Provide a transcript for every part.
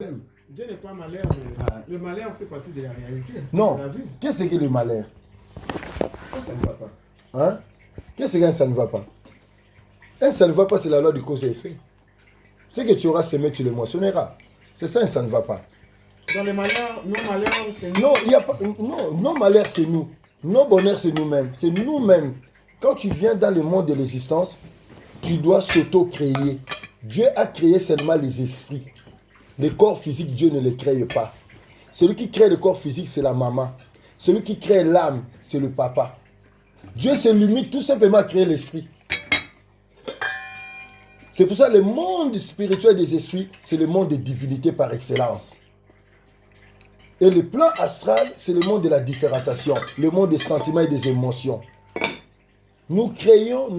Dieu n'est pas malheur, mais le malheur fait partie de la réalité. Non. Qu'est-ce que le malheur? Ça ne va pas. Hein? Qu'est-ce que ça ne va pas? Ça ne va pas, c'est la loi du cause et effet. Ce que tu auras semé, tu le moissonneras. C'est ça, ça ne va pas. Dans le malheur, nos malheurs, c'est nous. Non, il y a pas. Non, nos malheurs, c'est nous. Nos bonheurs, c'est nous-mêmes. C'est nous-mêmes. Quand tu viens dans le monde de l'existence, tu dois s'auto-créer. Dieu a créé seulement les esprits. Les corps physiques, Dieu ne les crée pas. Celui qui crée le corps physique, c'est la maman. Celui qui crée l'âme, c'est le papa. Dieu se limite tout simplement à créer l'esprit. C'est pour ça que le monde spirituel des esprits, c'est le monde des divinités par excellence. Et le plan astral, c'est le monde de la différenciation, le monde des sentiments et des émotions. Nous créons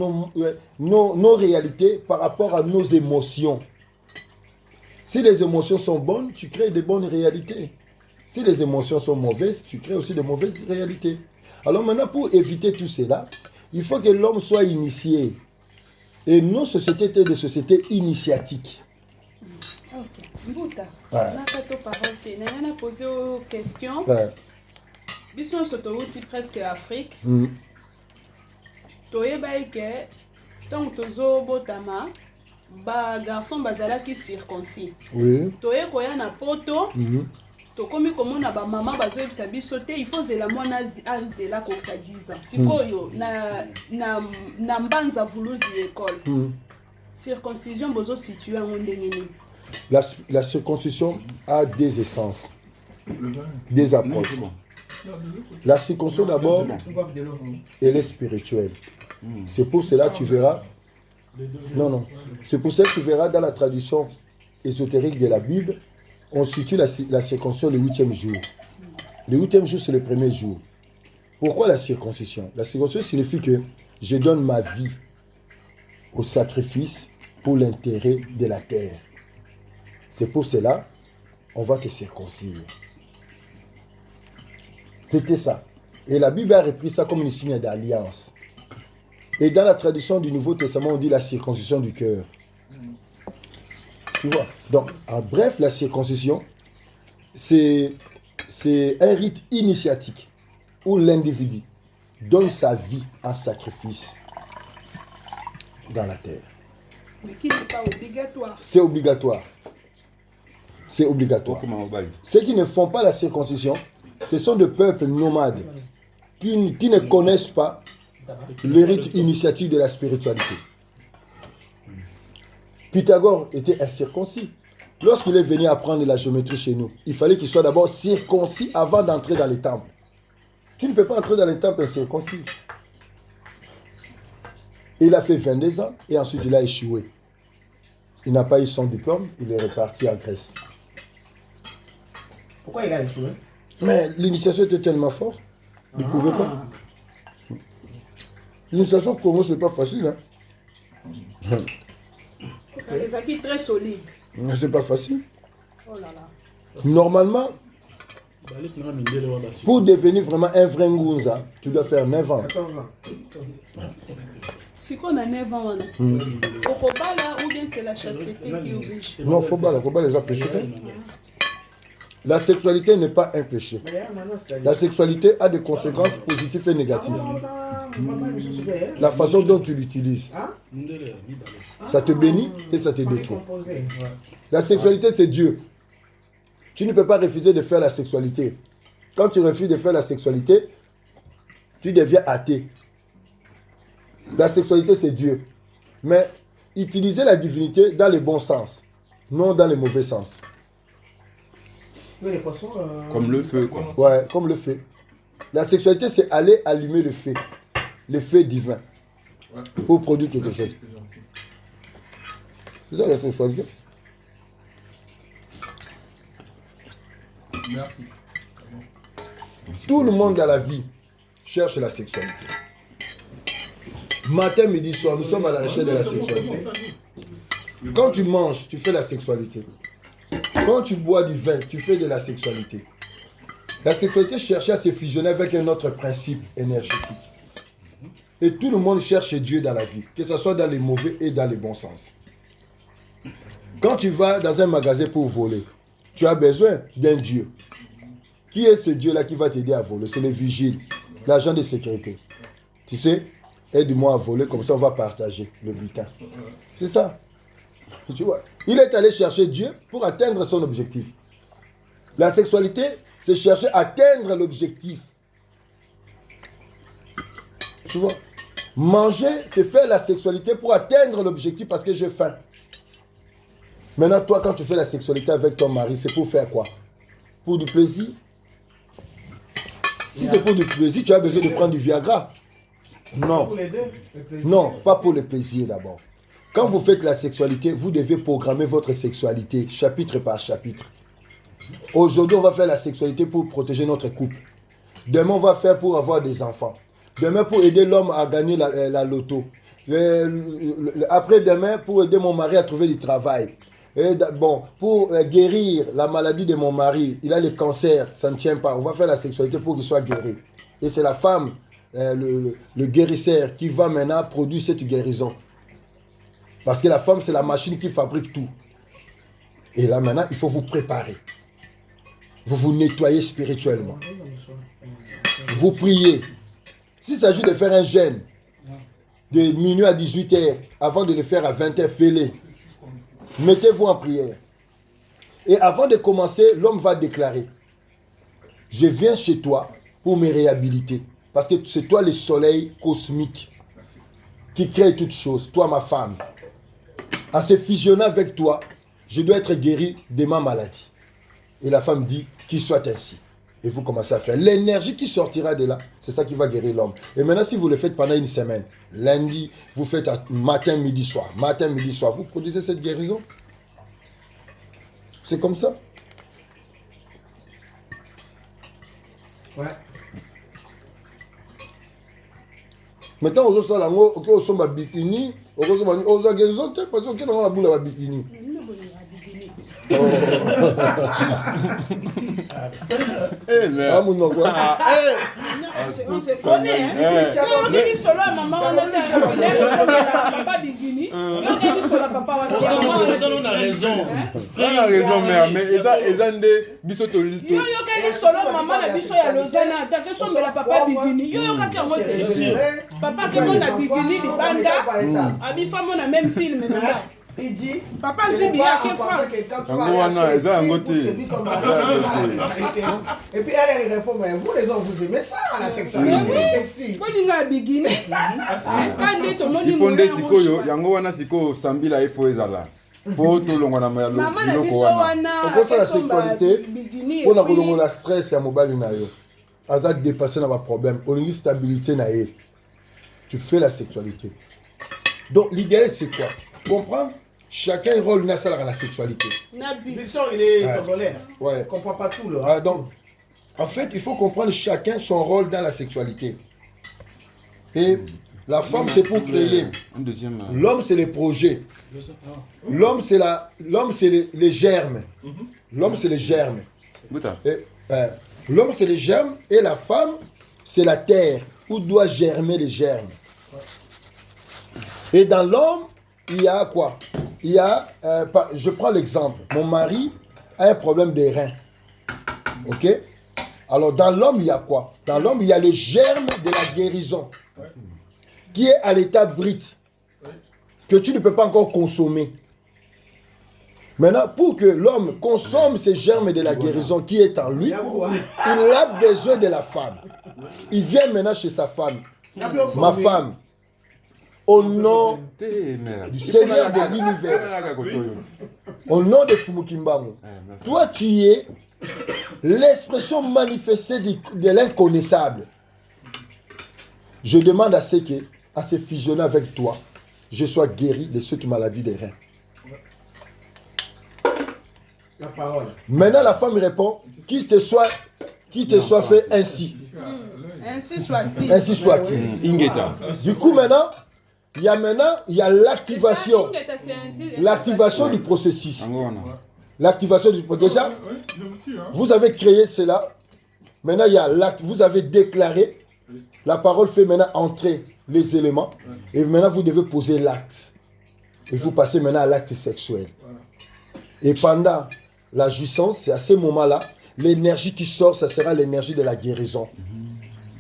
nos réalités par rapport à nos émotions. Si les émotions sont bonnes, tu crées de bonnes réalités. Si les émotions sont mauvaises, tu crées aussi de mauvaises réalités. Alors maintenant, pour éviter tout cela, il faut que l'homme soit initié. Et nos sociétés étaient des sociétés initiatiques. Ok. Mbouta, Ouais. on a posé une question. Ouais. Bisson Sotouti presque Afrique. Toyebaï que tant tozo botama, ba garçon bazala qui circoncis. Oui. Toye koya na poto. Tokomi komona ba mama bazo ebisa biso te il faut zela mwana azela ko sa 10 ans. Sikoyo na mbanza vuluzi école. Circoncision bozo situé en ndengeni. La circoncision a des essences, des approches. La circoncision d'abord, elle est spirituelle. C'est pour cela que tu verras. Non. C'est pour ça que tu verras dans la tradition ésotérique de la Bible, on situe la circoncision le 8e jour. Le 8e jour, c'est le premier jour. Pourquoi la circoncision? La circoncision signifie que je donne ma vie au sacrifice pour l'intérêt de la terre. C'est pour cela, on va te circoncire. C'était ça. Et la Bible a repris ça comme une signe d'alliance. Et dans la tradition du Nouveau Testament, on dit la circoncision du cœur. Tu vois? Donc, en bref, la circoncision, c'est un rite initiatique où l'individu donne sa vie en sacrifice dans la terre. Mais qui n'est pas obligatoire. C'est obligatoire. C'est obligatoire. Ceux qui ne font pas la circoncision, ce sont des peuples nomades qui ne connaissent pas le rite initiatique de la spiritualité. Pythagore était incirconcis. Lorsqu'il est venu apprendre la géométrie chez nous, il fallait qu'il soit d'abord circoncis avant d'entrer dans les temples. Tu ne peux pas entrer dans les temples incirconcis. Il a fait 22 ans et ensuite il a échoué. Il n'a pas eu son diplôme, il est reparti en Grèce. Pourquoi il a échoué? Mais l'initiation était tellement forte, il ne pouvait pas. L'initiation pour moi, c'est pas facile. Hein? Les acquis très solides. C'est pas facile. Oh là là. Normalement, pour devenir vraiment un vrai Ngunza, tu dois faire 9 ans. 14 ans. Si on a 9 ans, au Kobala, ou bien c'est la chasteté qui oblige? Non, faut pas les empêcher. La sexualité n'est pas un péché. La sexualité a des conséquences positives et négatives. La façon dont tu l'utilises, ça te bénit et ça te détruit. La sexualité, c'est Dieu. Tu ne peux pas refuser de faire la sexualité. Quand tu refuses de faire la sexualité, tu deviens athée. La sexualité, c'est Dieu. Mais utilisez la divinité dans le bon sens, non dans le mauvais sens. Comme le feu, quoi. Ouais, comme le feu. La sexualité, c'est aller allumer le feu divin, pour produire quelque chose. C'est ça la sexualité. Merci. Tout le monde dans la vie cherche la sexualité. Matin, midi, soir, nous sommes à la recherche de la sexualité. Quand tu manges, tu fais la sexualité. Quand tu bois du vin, tu fais de la sexualité. La sexualité cherche à se fusionner avec un autre principe énergétique. Et tout le monde cherche Dieu dans la vie, que ce soit dans les mauvais et dans les bons sens. Quand tu vas dans un magasin pour voler, tu as besoin d'un Dieu. Qui est ce Dieu-là qui va t'aider à voler? C'est le vigile, l'agent de sécurité. Tu sais, aide-moi à voler, comme ça on va partager le butin. C'est ça. Tu vois, il est allé chercher Dieu pour atteindre son objectif. La sexualité, c'est chercher à atteindre l'objectif. Tu vois, manger, c'est faire la sexualité pour atteindre l'objectif parce que j'ai faim. Maintenant, toi, quand tu fais la sexualité avec ton mari, c'est pour faire quoi? Pour du plaisir? Si c'est pour du plaisir, tu as besoin de prendre du Viagra. Non. Non, pas pour le plaisir d'abord. Quand vous faites la sexualité, vous devez programmer votre sexualité chapitre par chapitre. Aujourd'hui, on va faire la sexualité pour protéger notre couple. Demain, on va faire pour avoir des enfants. Demain, pour aider l'homme à gagner la loto. Après-demain, pour aider mon mari à trouver du travail. Et bon, pour guérir la maladie de mon mari, il a le cancer, ça ne tient pas. On va faire la sexualité pour qu'il soit guéri. Et c'est la femme, le guérisseur, qui va maintenant produire cette guérison. Parce que la femme, c'est la machine qui fabrique tout. Et là, maintenant, il faut vous préparer. Vous vous nettoyez spirituellement. Vous priez. S'il s'agit de faire un jeûne de minuit à 18h, avant de le faire à 20h, faites-le. Mettez-vous en prière. Et avant de commencer, l'homme va déclarer: je viens chez toi pour me réhabiliter. Parce que c'est toi le soleil cosmique qui crée toutes choses, toi ma femme. En se fusionnant avec toi, je dois être guéri de ma maladie. Et la femme dit qu'il soit ainsi. Et vous commencez à faire. L'énergie qui sortira de là, c'est ça qui va guérir l'homme. Et maintenant, si vous le faites pendant une semaine, lundi, vous faites matin, midi, soir. Matin, midi, soir, vous produisez cette guérison. C'est comme ça. Ouais. Maintenant, on se lango, ok, on sommes à bikini, on a guérison, parce qu'on a la boule à bikini. Ah, mon on se connaît, hein. On dit solo à maman, on a papa bikini. On dit solo à papa, on a raison. On a raison, mère, mais ils ont des bisotto. Yo, solo maman, la biso ya Lozana, tant que son la papa bikini. Yo, quand tu as monté, papa qui monte la bikini, du banda, abi femme, on a même film, il dit, papa, c'est bien que France. Et puis elle répond, mais vous les hommes, vous aimez ça, la sexualité sexy. Moi, je suis bikini. Il faut des sikoyo, yango wana siko sambila ifo ezala. Po to longo na mayalo. Maman na biso wana. On peut faire la sexualité pour la kolongo la stress ya mobile na yo. Aza dépasser na ba problème, olingi stabilité na ye. Tu fais la sexualité. Donc l'idéal c'est quoi? Comprendre chacun rôle dans la sexualité. Bixon, il est togolais. Ouais. Il ne comprend pas tout là. Donc, en fait, il faut comprendre chacun son rôle dans la sexualité. Et la femme, c'est pour créer. L'homme, c'est les projets. L'homme, c'est les germes. L'homme, c'est les germes. L'homme, c'est les germes. Et la femme, c'est la terre où doit germer les germes. Et dans l'homme, il y a quoi? Il y a, je prends l'exemple, mon mari a un problème de rein. Ok? Alors dans l'homme, il y a quoi? Dans l'homme, il y a les germes de la guérison qui est à l'état brut, que tu ne peux pas encore consommer. Maintenant, pour que l'homme consomme ces germes de la guérison qui est en lui, il a besoin de la femme. Il vient maintenant chez sa femme. Ma femme, au nom du Seigneur de l'univers, au nom de Fumukimbangu, toi tu es l'expression manifestée de l'inconnaissable. Je demande à ceux qui, à se fusionner avec toi, je sois guéri de cette maladie des reins. La parole. Maintenant la femme répond, qu'il te soit fait ainsi. Ainsi soit-il. Ainsi soit-il. Du coup maintenant, il y a l'activation. L'activation du processus. L'activation du processus. Déjà, vous avez créé cela. Maintenant, il y a l'acte. Vous avez déclaré. La parole fait maintenant entrer les éléments. Et maintenant, vous devez poser l'acte. Et vous passez maintenant à l'acte sexuel. Et pendant la jouissance, c'est à ce moment-là, l'énergie qui sort, ça sera l'énergie de la guérison.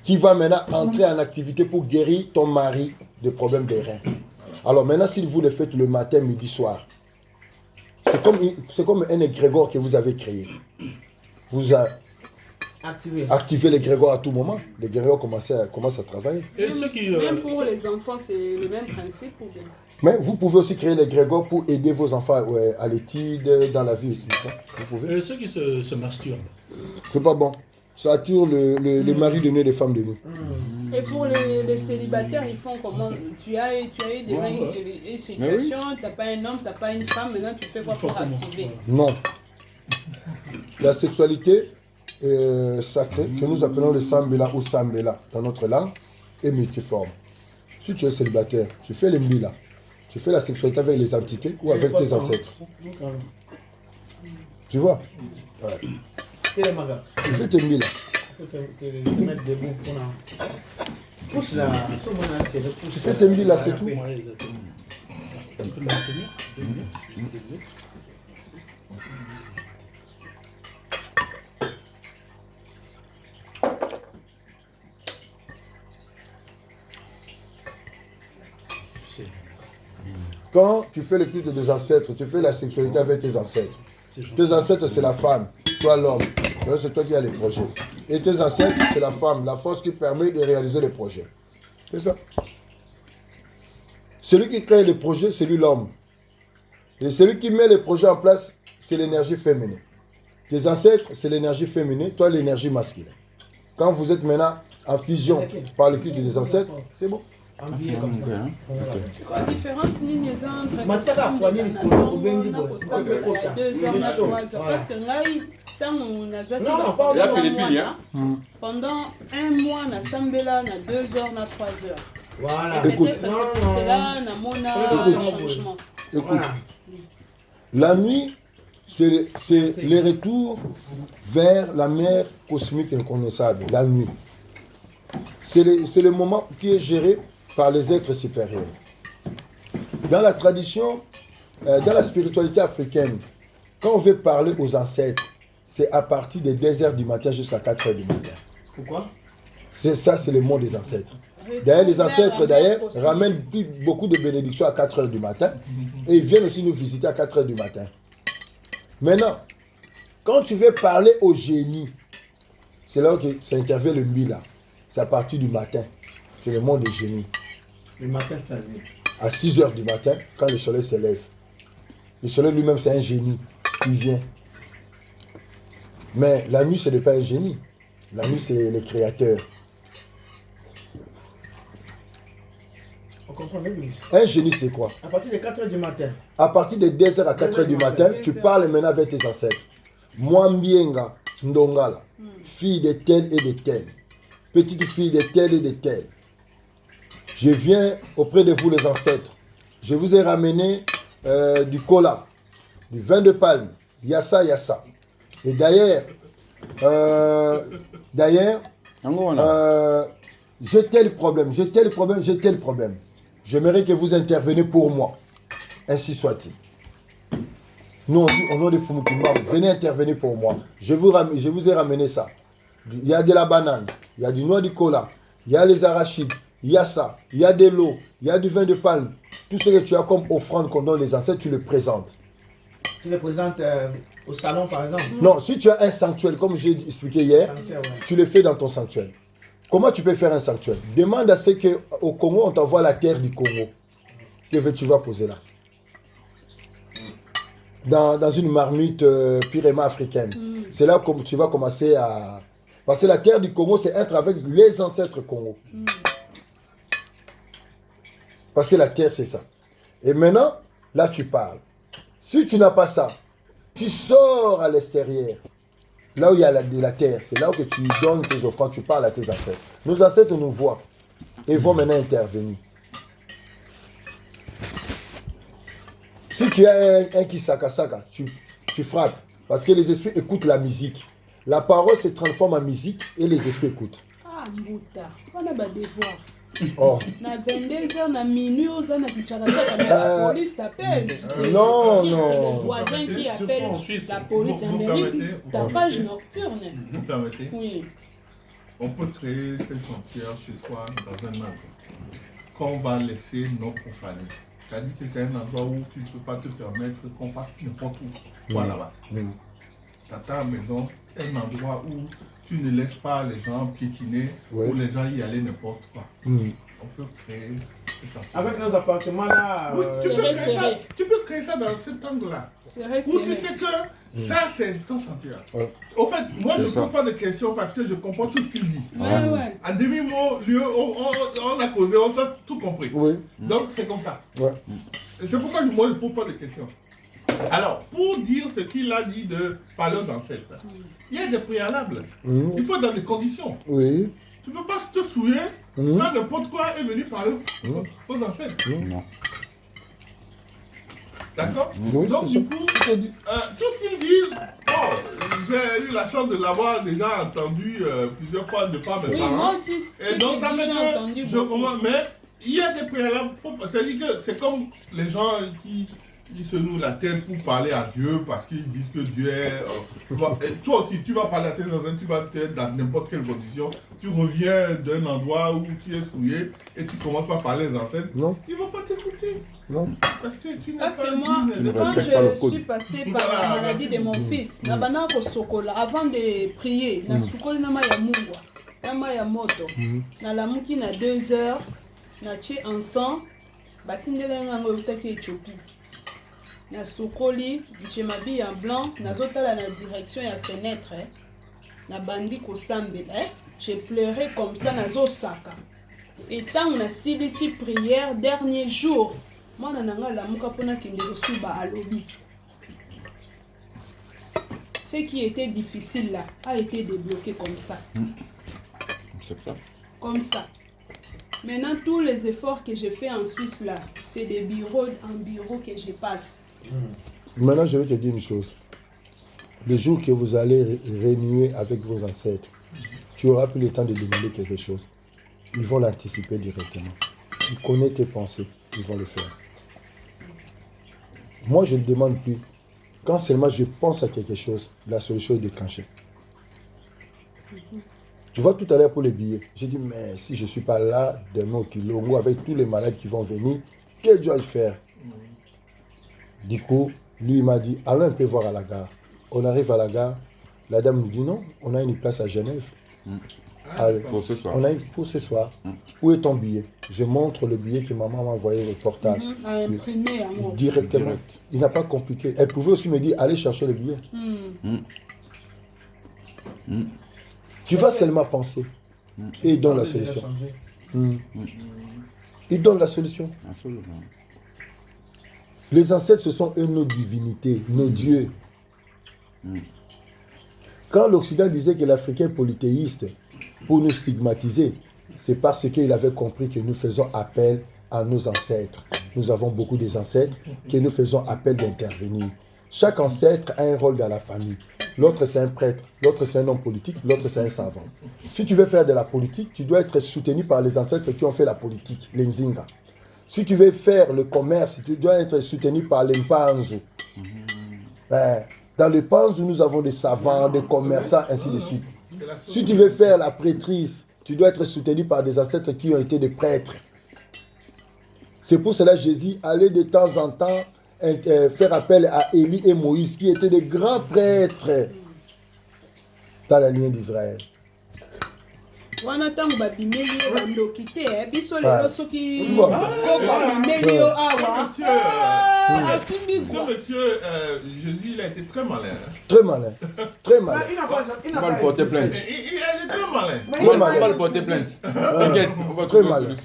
Qui va maintenant entrer en activité pour guérir ton mari de problèmes des reins. Alors maintenant, si vous le faites le matin, midi, soir, c'est comme un égrégore que vous avez créé. Vous activez l'égrégore à tout moment. L'égrégore commence à travailler. Et ceux qui, même pour les enfants, c'est le même principe ou bien? Mais vous pouvez aussi créer l'égrégore pour aider vos enfants à l'étude, dans la vie et tout ça. Vous pouvez. Et ceux qui se masturbent. C'est pas bon. Ça attire le mari de nous et les femmes de nous. Et pour les célibataires, ils font comment? Tu as eu déjà une situation, tu n'as pas un homme, tu n'as pas une femme, maintenant tu fais quoi pour activer? Non. La sexualité sacrée, que nous appelons le sambela ou sambela dans notre langue, est multiforme. Si tu es célibataire, tu fais le mbila. Tu fais la sexualité avec les entités ou avec tes ancêtres. Tu vois? Ouais. Tu fais tes mbila. Tu fais tes mbila, c'est tout. Tu peux le maintenir. Quand tu fais le culte des ancêtres, tu fais la sexualité avec tes ancêtres. Tes ancêtres, c'est la femme, toi l'homme. C'est toi qui as les projets. Et tes ancêtres, c'est la femme, la force qui permet de réaliser les projets. C'est ça. Celui qui crée les projets, c'est lui l'homme. Et celui qui met les projets en place, c'est l'énergie féminine. Tes ancêtres, c'est l'énergie féminine, toi l'énergie masculine. Quand vous êtes maintenant en fusion par le culte des ancêtres, c'est bon. C'est quoi la différence entre pendant un mois, na sambela, na 2 heures, na 3 heures. Voilà. Écoute, la nuit, c'est le retour vers la mer cosmique inconnaissable, la nuit. C'est le moment qui est géré par les êtres supérieurs. Dans la tradition, dans la spiritualité africaine, quand on veut parler aux ancêtres, c'est à partir des 2 heures du matin jusqu'à 4 heures du matin. Pourquoi? Ça, c'est le mot des ancêtres. D'ailleurs, les ancêtres ramènent beaucoup de bénédictions à 4 heures du matin et ils viennent aussi nous visiter à 4 heures du matin. Maintenant, quand tu veux parler au génie, c'est là que ça intervient le mbila. C'est à partir du matin. C'est le monde des génies. Le matin, c'est à 6 heures du matin, quand le soleil se lève. Le soleil lui-même, c'est un génie. Il vient. Mais la nuit, ce n'est pas un génie. La nuit, c'est les créateurs. On comprend bien. Un génie, c'est quoi? À partir de 4 heures du matin. À partir de 2 heures à 4 heures du matin, tu parles maintenant avec tes ancêtres. Moi, Mbienga, Ndongala, fille de tel et de tel. Petite fille de tel et de tel. Je viens auprès de vous, les ancêtres. Je vous ai ramené du cola, du vin de palme, yassa, yassa. Et d'ailleurs, j'ai tel problème, j'ai tel problème, j'ai tel problème. J'aimerais que vous interveniez pour moi. Ainsi soit-il. Nous, on dit au nom de Fumukimba, venez intervenir pour moi. Je vous ai ramené ça. Il y a de la banane, il y a du noix de cola, il y a les arachides, il y a ça, il y a de l'eau, il y a du vin de palme. Tout ce que tu as comme offrande qu'on donne les ancêtres, tu le présentes. Tu le présentes au salon, par exemple? Non, si tu as un sanctuaire, comme j'ai expliqué hier, tu le fais dans ton sanctuaire. Comment tu peux faire un sanctuaire? Demande à ce qu'au Congo, on t'envoie la terre du Congo. Que tu vas poser là? Dans une marmite pyréma africaine. C'est là que tu vas commencer à... Parce que la terre du Congo, c'est être avec les ancêtres Congo. Parce que la terre, c'est ça. Et maintenant, là, tu parles. Si tu n'as pas ça, tu sors à l'extérieur. Là où il y a la terre, c'est là où que tu donnes tes offrandes, tu parles à tes ancêtres. Nos ancêtres nous voient et vont maintenant intervenir. Si tu as un qui saka, tu frappes. Parce que les esprits écoutent la musique. La parole se transforme en musique et les esprits écoutent. Ah, Mbouta, on a des devoirs. Na 22h, na minuit, on a la police t'appelle. Non, C'est non. le voisin qui appelle la police. Ta page nocturne. Vous permettez? Oui. On peut créer ces sanctuaires chez soi dans un endroit qu'on va laisser non profané. C'est-à-dire que c'est un endroit où tu ne peux pas te permettre qu'on fasse n'importe où. Voilà là-bas. Dans ta maison, un endroit où tu ne laisses pas les gens piétiner, où les gens y aller n'importe quoi. On peut créer ça. Avec nos appartements là. Oui, tu peux créer ça dans cet angle-là. Où tu sais que ça, c'est ton sanctuaire. Au fait, moi, je ne pose pas de questions parce que je comprends tout ce qu'il dit. En demi-mot, on a causé, on a tout compris. Donc, c'est comme ça. C'est pourquoi moi, je ne pose pas de questions. Alors, pour dire ce qu'il a dit de parler aux ancêtres, il y a des préalables. Il faut dans des conditions. Tu ne peux pas te souiller, faire n'importe quoi et venir parler aux ancêtres. D'accord? Donc, du coup, tout ce qu'il dit, j'ai eu la chance de l'avoir déjà entendu plusieurs fois de par mes parents. Moi aussi, et donc, ça fait que je comprends. Mais il y a des préalables. C'est-à-dire que c'est comme les gens qui se nouent la tête pour parler à Dieu parce qu'ils disent que Dieu est... et toi aussi, tu vas parler à tes ancêtres, tu vas être dans n'importe quelle condition, tu reviens d'un endroit où tu es souillé et tu commences par parler aux ancêtres, ils ne vont pas t'écouter. Parce que tu n'as pas... Moi, quand je suis passée par la maladie de mon fils, avant de prier, na sukoli na maya mungwa, na maya moto, na lamuki na 2 heures, na tie ensemble, batindela ngango utaki Éthiopie. Na sukoli, je m'habille en blanc, nazotala na direction ya fenêtre, na bandi kosambela, j'ai pleuré comme ça nazosaka. Et tant on a silisi prière dernier jour, moi nananga la muka pona kende suba alobi. Ce qui était difficile là a été débloqué comme ça. C'est ça. Comme ça. Maintenant tous les efforts que j'ai fait en Suisse là, c'est des bureaux en bureau que je passe. Maintenant, je vais te dire une chose. Le jour que vous allez renouer avec vos ancêtres, tu auras plus le temps de demander quelque chose. Ils vont l'anticiper directement. Ils connaissent tes pensées, ils vont le faire. Moi, je ne demande plus. Quand seulement je pense à quelque chose, la solution est déclenchée. Tu vois, tout à l'heure pour les billets, j'ai dit, mais si je ne suis pas là, demain au Kilongo, avec tous les malades qui vont venir, qu'est-ce que je dois faire? Du coup, lui, il m'a dit, allons un peu voir à la gare. On arrive à la gare, la dame nous dit, non, on a une place à Genève. Allez, pour ce soir. On a une pour ce soir. Où est ton billet? Je montre le billet que maman m'a envoyé au portable. Directement. Il n'a pas compliqué. Elle pouvait aussi me dire, allez chercher le billet. Tu vas seulement penser. Et il donne la solution. Il donne la solution. Absolument. Les ancêtres, ce sont eux nos divinités, nos dieux. Quand l'Occident disait que l'Africain est polythéiste pour nous stigmatiser, c'est parce qu'il avait compris que nous faisons appel à nos ancêtres. Nous avons beaucoup des ancêtres que nous faisons appel d'intervenir. Chaque ancêtre a un rôle dans la famille. L'autre, c'est un prêtre. L'autre, c'est un homme politique. L'autre, c'est un savant. Si tu veux faire de la politique, tu dois être soutenu par les ancêtres qui ont fait la politique, les Nzinga. Si tu veux faire le commerce, tu dois être soutenu par les Mpanzu. Dans le Panzu, nous avons des savants, des commerçants, ainsi de suite. Si tu veux faire la prêtrise, tu dois être soutenu par des ancêtres qui ont été des prêtres. C'est pour cela que Jésus allait de temps en temps faire appel à Élie et Moïse, qui étaient des grands prêtres dans la lignée d'Israël. Wana tangu babimeli yo bandoki te biso lelo soki babimeli yo awa monsieur Jésus il a été très malin. Très malin. Très malin. Il va le porter plainte. Il a été très malin. Très malin. Il va le porter plainte. T'inquiète, on va très malin.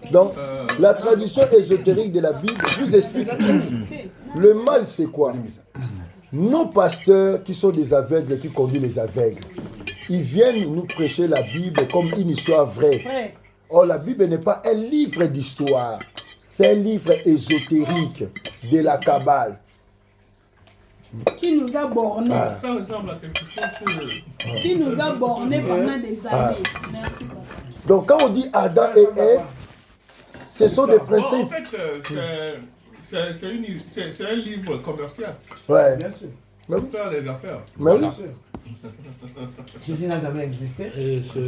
Donc, la tradition ésotérique de la Bible vous explique le mal, c'est quoi? Nos pasteurs qui sont des aveugles, qui conduisent les aveugles, ils viennent nous prêcher la Bible comme une histoire vraie. Or, la Bible n'est pas un livre d'histoire. C'est un livre ésotérique de la Kabbale. Qui nous a bornés. Ça ressemble à quelque chose que... Qui nous a bornés pendant des années. Merci, papa. Donc quand on dit Adam et Ève, ce sont des principes. En fait, c'est un livre commercial. Ouais. Bien sûr. Pour faire les affaires. Mais oui. Jésus n'a jamais existé.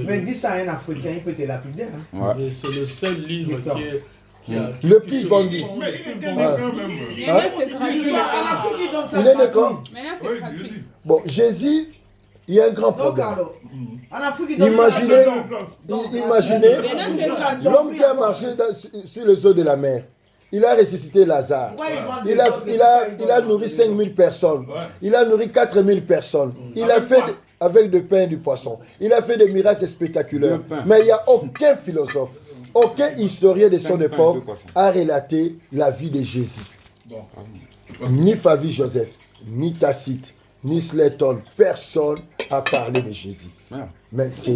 Mais dis ça à un Africain, il peut te lapider. Hein. Ouais. C'est le seul livre qui a le plus vendu. Mais il était né quand même. Maintenant, c'est gratuit. En Afrique, il donne ça. Il est d'accord. Maintenant, c'est gratuit. Bon, Jésus, il y a un grand problème. En Afrique, il donne Imaginez, Maintenant, c'est gratuit. l'homme qui a marché sur les eaux de la mer. Il a ressuscité Lazare. Il a nourri 5000 personnes. Il a nourri 4000 personnes. Il a fait avec du pain et du poisson. Il a fait des miracles spectaculaires. Mais il n'y a aucun philosophe, aucun historien de son époque a relaté la vie de Jésus. Ni Flavie Joseph, ni Tacite, ni Slayton, personne n'a parlé de Jésus. Mais c'est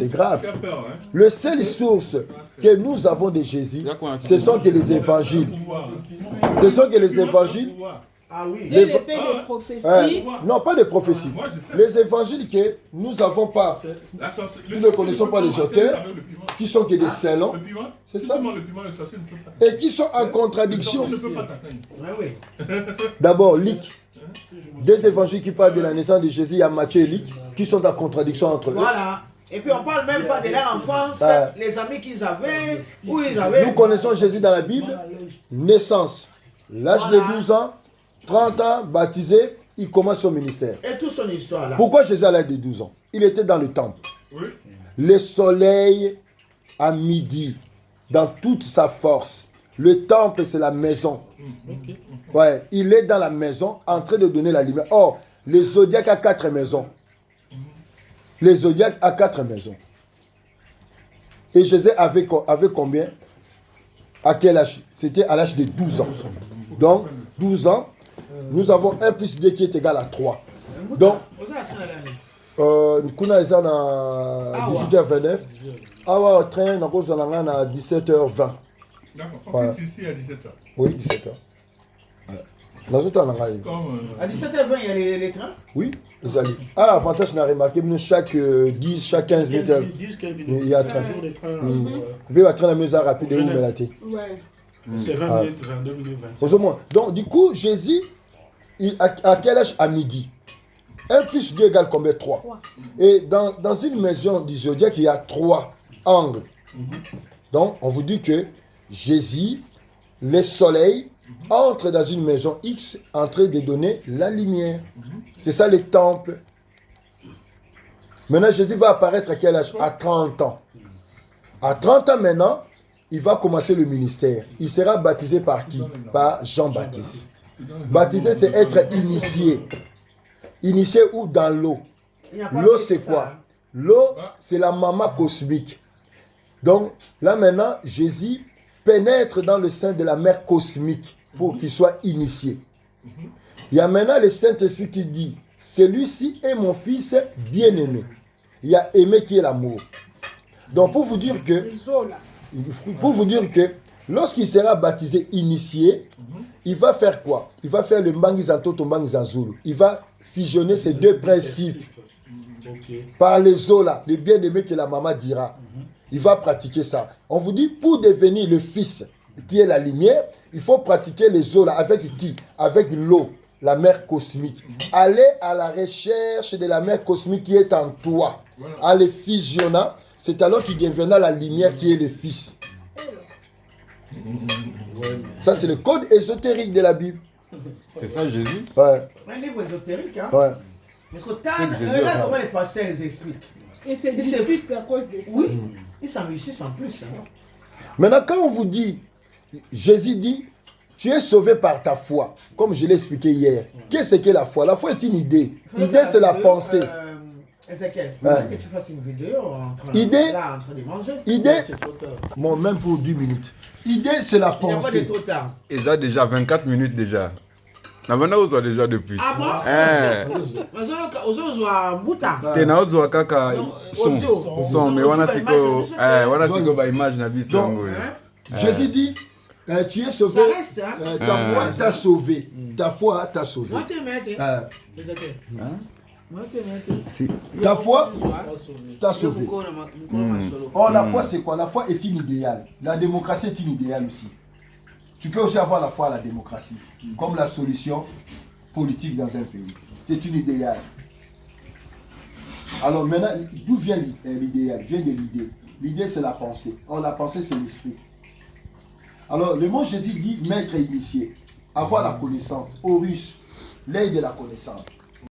grave. Le seul source que nous avons de Jésus, ce sont que les évangiles. Ce sont que les évangiles. Ah oui. Et l'épée de prophétie. Non, pas de prophéties. Les évangiles que nous n'avons pas. Nous ne connaissons pas les auteurs, qui sont que des salons. C'est ça. Et qui sont en contradiction. D'abord, Luc. Des évangiles qui parlent de la naissance de Jésus, il y a Matthieu et Luc, qui sont en contradiction entre eux. Voilà. Et puis on ne parle même pas de leur enfance, les amis qu'ils avaient, où ils avaient. Nous connaissons Jésus dans la Bible. Naissance, l'âge de 12 ans, 30 ans, baptisé, il commence son ministère. Et toute son histoire là. Pourquoi Jésus à l'âge de 12 ans? Il était dans le temple. Oui. Le soleil à midi, dans toute sa force. Le temple, c'est la maison. Ouais, il est dans la maison en train de donner la lumière. Or, le zodiaque a 4 maisons. Le zodiaque a 4 maisons. Et Jésus avait combien? À quel âge? C'était à l'âge de 12 ans. Donc, 12 ans, nous avons 1 plus 2 qui est égal à 3. Donc, nous sommes à 18h29. Ah ouais, train, nous sommes à 17h20. D'accord, on est ici à 17h. Oui, 17h. À 17h20, il y a les trains? Oui, ils allaient. Ah, avantage, on a remarqué, chaque 10, chaque 15 minutes, il y a un train. Il y a un train de maison rapide et où me l'a dit. C'est 20 minutes, 22 minutes, 25. Au moins. Donc, du coup, Jésus, à quel âge? À midi. 1 plus 2 égale combien? 3. Et dans une maison du zodiaque, il y a 3 angles. Donc, on vous dit que Jésus, le soleil, entre dans une maison X en train de donner la lumière. C'est ça le temple. Maintenant, Jésus va apparaître à quel âge? À 30 ans. À 30 ans maintenant, il va commencer le ministère. Il sera baptisé par qui? Par Jean-Baptiste. Baptisé, c'est être initié. Initié où? Dans l'eau. L'eau, c'est quoi? L'eau, c'est la maman cosmique. Donc, là maintenant, Jésus pénètre dans le sein de la mère cosmique pour qu'il soit initié. Il y a maintenant le Saint-Esprit qui dit, celui-ci est mon fils bien-aimé. Il y a aimé qui est l'amour. Donc pour vous dire que lorsqu'il sera baptisé, initié, il va faire quoi? Il va faire le Mbangizantoto Mbangizanzulu. Il va fusionner ces deux principes. Par les eaux là, le bien-aimé que la maman dira. Il va pratiquer ça. On vous dit, pour devenir le fils qui est la lumière, il faut pratiquer les eaux là. Avec qui? Avec l'eau, la mère cosmique. Aller à la recherche de la mère cosmique qui est en toi. En les fusionnant, c'est alors qu'il deviendra la lumière qui est le fils. Ça, c'est le code ésotérique de la Bible. C'est ça, Jésus? Ouais. Un livre ésotérique, hein? Ouais. Parce que regarde comment les pasteurs expliquent. Et c'est disputé à cause de ça. Oui, ils s'enrichissent en plus. Hein. Maintenant, quand on vous dit, Jésus dit, tu es sauvé par ta foi, comme je l'ai expliqué hier. Qu'est-ce que la foi? La foi est une idée. L'idée, c'est la pensée. Ezekiel, il faudrait que tu fasses une vidéo en train de manger. Idée, bon, même pour 10 minutes. Idée, c'est la pensée. Il n'y a pas de trop tard. Et ça, déjà 24 minutes déjà. Nabana uzwa déjà depuis. Ah bon? Uzwa mbuta. Tena uzwa kaka son mais wana siko ba image na biso ngo. Jésus dit tu es sauvé. Ta foi t'a sauvé. Ta foi t'a sauvé. Ta foi t'a sauvé. Or, la foi, c'est quoi? La foi est une idéale. La démocratie est une idéale aussi. Tu peux aussi avoir la foi à la démocratie, comme la solution politique dans un pays. C'est une idéale. Alors maintenant, d'où vient l'idéal? Vient de l'idée. L'idée, c'est la pensée. Or, la pensée, c'est l'esprit. Alors, le mot Jésus dit maître et initié. Avoir la connaissance. Horus, l'œil de la connaissance.